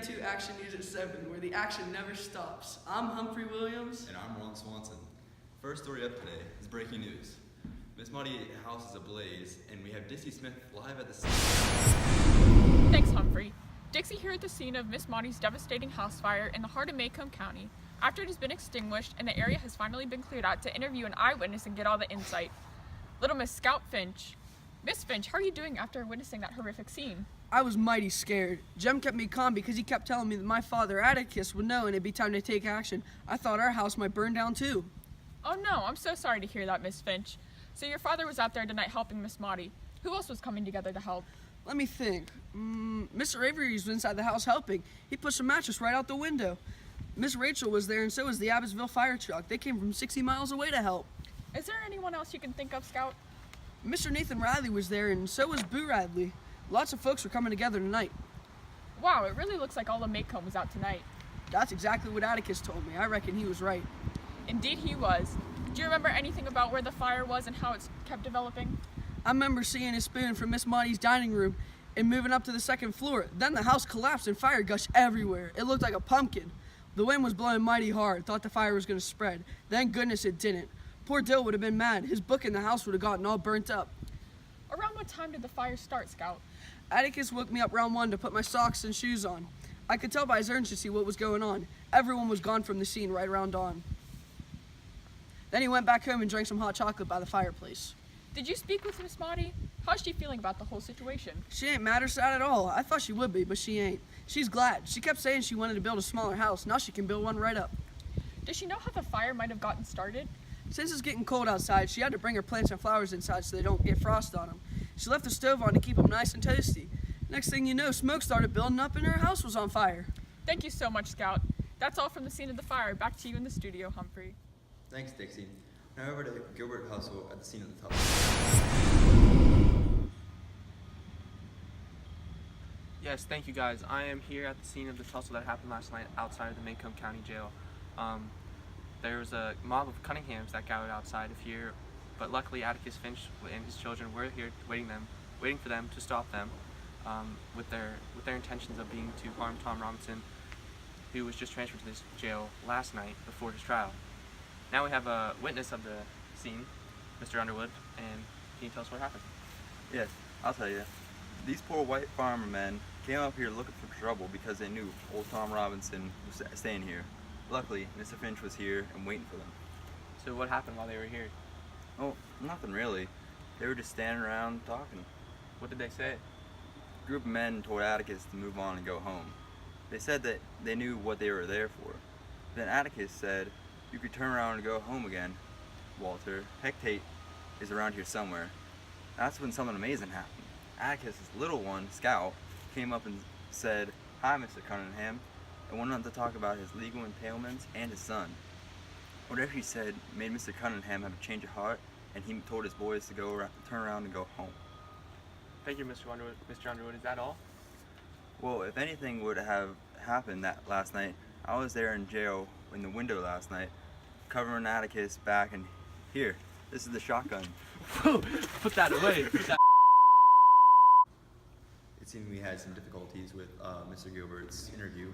TKM2 Action News at 7, where the action never stops. I'm Humphrey Williams. And I'm Ron Swanson. First story up today is breaking news. Miss Maudie's house is ablaze, and we have Dixie Smith live at the scene. Thanks, Humphrey. Dixie here at the scene of Miss Maudie's devastating house fire in the heart of Macomb County, after it has been extinguished and the area has finally been cleared out to interview an eyewitness and get all the insight. Little Miss Scout Finch. Miss Finch, how are you doing after witnessing that horrific scene? I was mighty scared. Jem kept me calm because he kept telling me that my father, Atticus, would know and it'd be time to take action. I thought our house might burn down too. Oh no, I'm so sorry to hear that, Miss Finch. So your father was out there tonight helping Miss Maudie. Who else was coming together to help? Let me think. Mr. Avery was inside the house helping. He pushed a mattress right out the window. Miss Rachel was there, and so was the Abbottsville fire truck. They came from 60 miles away to help. Is there anyone else you can think of, Scout? Mr. Nathan Riley was there, and so was Boo Radley. Lots of folks were coming together tonight. Wow, it really looks like all of Macomb was out tonight. That's exactly what Atticus told me. I reckon he was right. Indeed he was. Do you remember anything about where the fire was and how it's kept developing? I remember seeing a spoon from Miss Maudie's dining room and moving up to the second floor. Then the house collapsed and fire gushed everywhere. It looked like a pumpkin. The wind was blowing mighty hard. Thought the fire was going to spread. Thank goodness it didn't. Poor Dill would have been mad. His book in the house would have gotten all burnt up. Around what time did the fire start, Scout? Atticus woke me up round 1 to put my socks and shoes on. I could tell by his urgency what was going on. Everyone was gone from the scene right around dawn. Then he went back home and drank some hot chocolate by the fireplace. Did you speak with Miss Maudie? How's she feeling about the whole situation? She ain't mad or sad at all. I thought she would be, but she ain't. She's glad. She kept saying she wanted to build a smaller house. Now she can build one right up. Does she know how the fire might have gotten started? Since it's getting cold outside, she had to bring her plants and flowers inside so they don't get frost on them. She left the stove on to keep them nice and toasty. Next thing you know, smoke started building up and her house was on fire. Thank you so much, Scout. That's all from the scene of the fire. Back to you in the studio, Humphrey. Thanks, Dixie. Now over to Gilbert Hustle at the scene of the tussle. Yes, thank you guys. I am here at the scene of the tussle that happened last night outside of the Macomb County Jail. There was a mob of Cunninghams that gathered outside of here, but luckily Atticus Finch and his children were here waiting for them to stop them with their intentions of being to harm Tom Robinson, who was just transferred to this jail last night before his trial. Now we have a witness of the scene, Mr. Underwood, and can you tell us what happened? Yes, I'll tell you. These poor white farmer men came up here looking for trouble because they knew old Tom Robinson was staying here. Luckily, Mr. Finch was here and waiting for them. So what happened while they were here? Oh, nothing really. They were just standing around talking. What did they say? A group of men told Atticus to move on and go home. They said that they knew what they were there for. Then Atticus said, "You could turn around and go home again, Walter. Hectate is around here somewhere." That's when something amazing happened. Atticus' little one, Scout, came up and said, "Hi, Mr. Cunningham," and went on to talk about his legal impalements and his son. Whatever he said made Mr. Cunningham have a change of heart, and he told his boys to turn around and go home. Thank you, Mr. Underwood. Mr. Underwood, is that all? Well, if anything would have happened that last night, I was there in jail in the window last night, covering Atticus back, and here, this is the shotgun. Put that away. It seemed we had some difficulties with Mr. Gilbert's interview,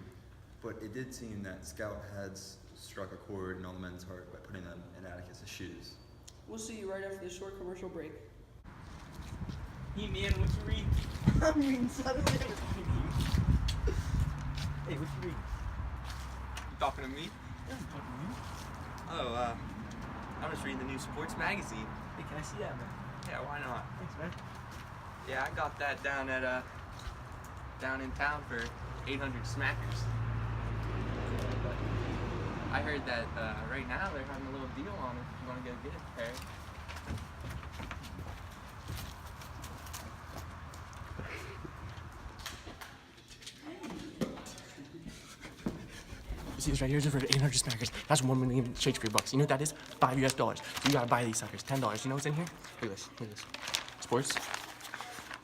but it did seem that Scout had struck a chord in all the men's heart by putting them in Atticus' shoes. We'll see you right after this short commercial break. Hey man, what you reading? I'm reading suddenly. Hey, what you reading? You talking to me? Yeah, I'm talking to you. Oh, I'm just reading the new sports magazine. Hey, can I see that, man? Yeah, why not? Thanks, man. Yeah, I got that down in town for 800 smackers. But I heard that right now they're having a little deal on it if you want to go get a pair. See this right here? It's for 800 smackers. That's 1 million Shakespeare bucks. You know what that is? $5 US. So you gotta buy these suckers. $10. You know what's in here? Look at this. Look at this. Sports.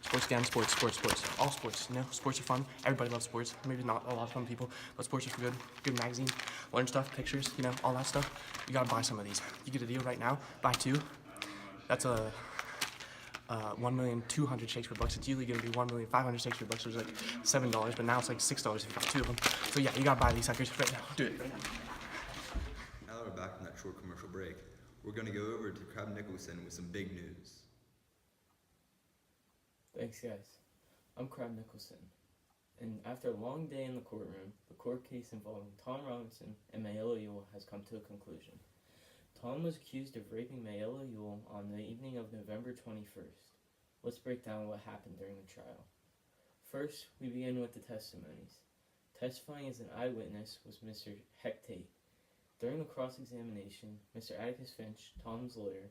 Sports again. Sports. All sports. You know, sports are fun. Everybody loves sports. Maybe not a lot of fun people, but sports are good. Good magazine. Learn stuff, pictures, you know, all that stuff. You gotta buy some of these. You get a deal right now. Buy 2. That's a 1,200,000 Shakespeare bucks. It's usually gonna be 1,500,000 Shakespeare bucks, which is like $7, but now it's like $6 if you got 2 of them. So yeah, you gotta buy these suckers right now. Do it right now. Now that we're back from that short commercial break, we're going to go over to Crab Nicholson with some big news. Thanks, guys. I'm Crab Nicholson, and after a long day in the courtroom, the court case involving Tom Robinson and Mayella Ewell has come to a conclusion. Tom was accused of raping Mayella Ewell on the evening of November 21st. Let's break down what happened during the trial. First, we begin with the testimonies. Testifying as an eyewitness was Mr. Heck Tate. During the cross-examination, Mr. Atticus Finch, Tom's lawyer,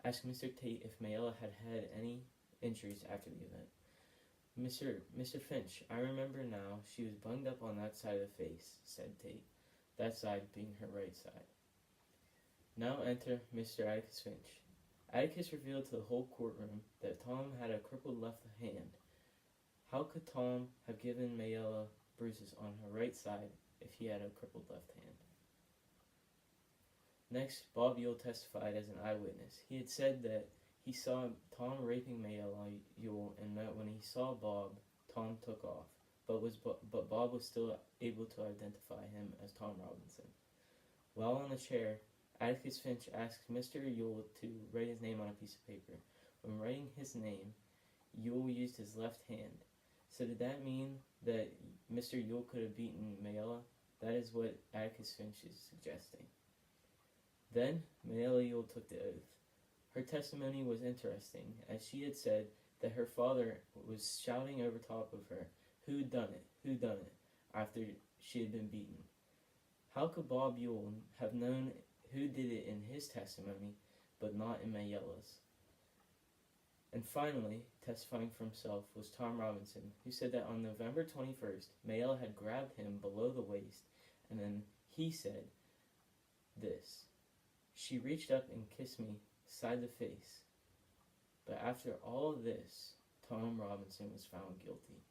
asked Mr. Tate if Mayella had had any injuries after the event. Mr. Finch, I remember now, she was bunged up on that side of the face, said Tate, that side being her right side. Now enter Mr. Atticus Finch. Atticus revealed to the whole courtroom that Tom had a crippled left hand. How could Tom have given Mayella bruises on her right side if he had a crippled left hand? Next, Bob Ewell testified as an eyewitness. He had said that he saw Tom raping Mayella Ewell and that when he saw Bob, Tom took off, but Bob was still able to identify him as Tom Robinson. While on the chair, Atticus Finch asked Mr. Ewell to write his name on a piece of paper. When writing his name, Ewell used his left hand. So did that mean that Mr. Ewell could have beaten Mayella? That is what Atticus Finch is suggesting. Then, Mayella Ewell took the oath. Her testimony was interesting, as she had said that her father was shouting over top of her, "Who done it? Who done it?" after she had been beaten. How could Bob Ewell have known who did it in his testimony, but not in Mayella's? And finally, testifying for himself was Tom Robinson, who said that on November 21st, Mayella had grabbed him below the waist, and then he said this: "She reached up and kissed me side the face." But after all of this, Tom Robinson was found guilty.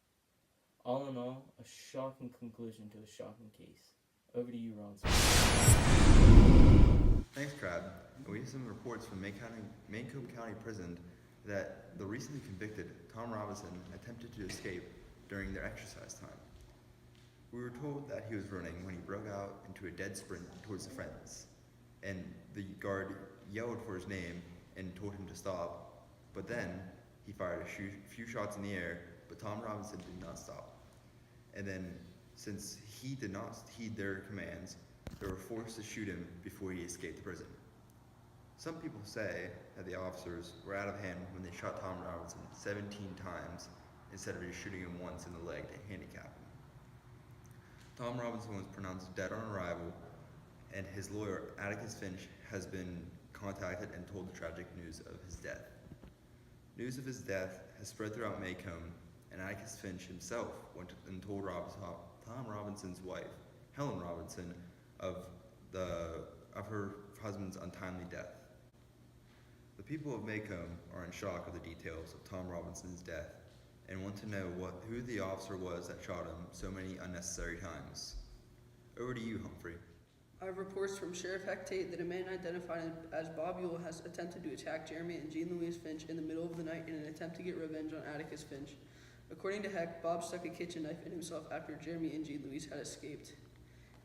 All in all, a shocking conclusion to a shocking case. Over to you, Ronson. Thanks, Crab. We have some reports from Macomb County Prison that the recently convicted Tom Robinson attempted to escape during their exercise time. We were told that he was running when he broke out into a dead sprint towards the fence, and the guard yelled for his name and told him to stop, but then he fired a few shots in the air, but Tom Robinson did not stop. And then, since he did not heed their commands, they were forced to shoot him before he escaped the prison. Some people say that the officers were out of hand when they shot Tom Robinson 17 times instead of just shooting him once in the leg to handicap him. Tom Robinson was pronounced dead on arrival, and his lawyer, Atticus Finch, has been contacted and told the tragic news of his death. News of his death has spread throughout Macomb, and Atticus Finch himself went and told Tom Robinson's wife, Helen Robinson, of her husband's untimely death. The people of Macomb are in shock of the details of Tom Robinson's death and want to know who the officer was that shot him so many unnecessary times. Over to you, Humphrey. I have reports from Sheriff Heck Tate that a man identified as Bob Ewell has attempted to attack Jeremy and Jean Louise Finch in the middle of the night in an attempt to get revenge on Atticus Finch. According to Heck, Bob stuck a kitchen knife in himself after Jeremy and Jean Louise had escaped.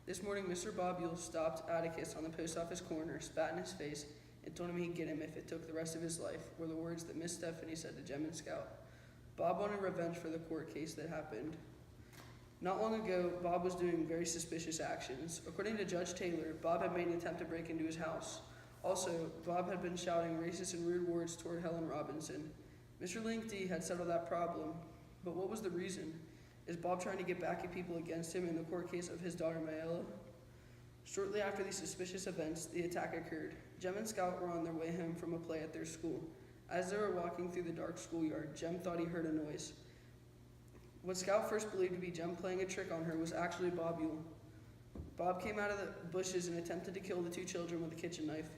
This morning, Mr. Bob Ewell stopped Atticus on the post office corner, spat in his face, and told him he'd get him if it took the rest of his life, were the words that Miss Stephanie said to Jem and Scout. Bob wanted revenge for the court case that happened. Not long ago, Bob was doing very suspicious actions. According to Judge Taylor, Bob had made an attempt to break into his house. Also, Bob had been shouting racist and rude words toward Helen Robinson. Mr. Linkty had settled that problem, but what was the reason? Is Bob trying to get back at people against him in the court case of his daughter Mayella? Shortly after these suspicious events, the attack occurred. Jem and Scout were on their way home from a play at their school. As they were walking through the dark schoolyard, Jem thought he heard a noise. What Scout first believed to be Jem playing a trick on her was actually Bob Ewell. Bob came out of the bushes and attempted to kill the two children with a kitchen knife.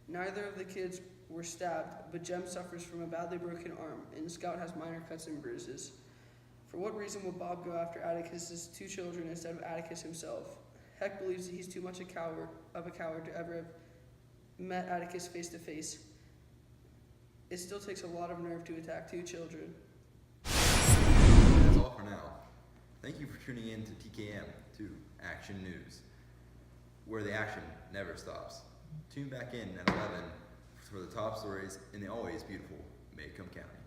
Neither of the kids were stabbed, but Jem suffers from a badly broken arm, and Scout has minor cuts and bruises. For what reason would Bob go after Atticus's two children instead of Atticus himself? Heck believes that he's too much of a coward to ever have met Atticus face to face. It still takes a lot of nerve to attack 2 children. That's all for now. Thank you for tuning in to TKM2 Action News, where the action never stops. Tune back in at 11 for the top stories in the always beautiful Macomb County.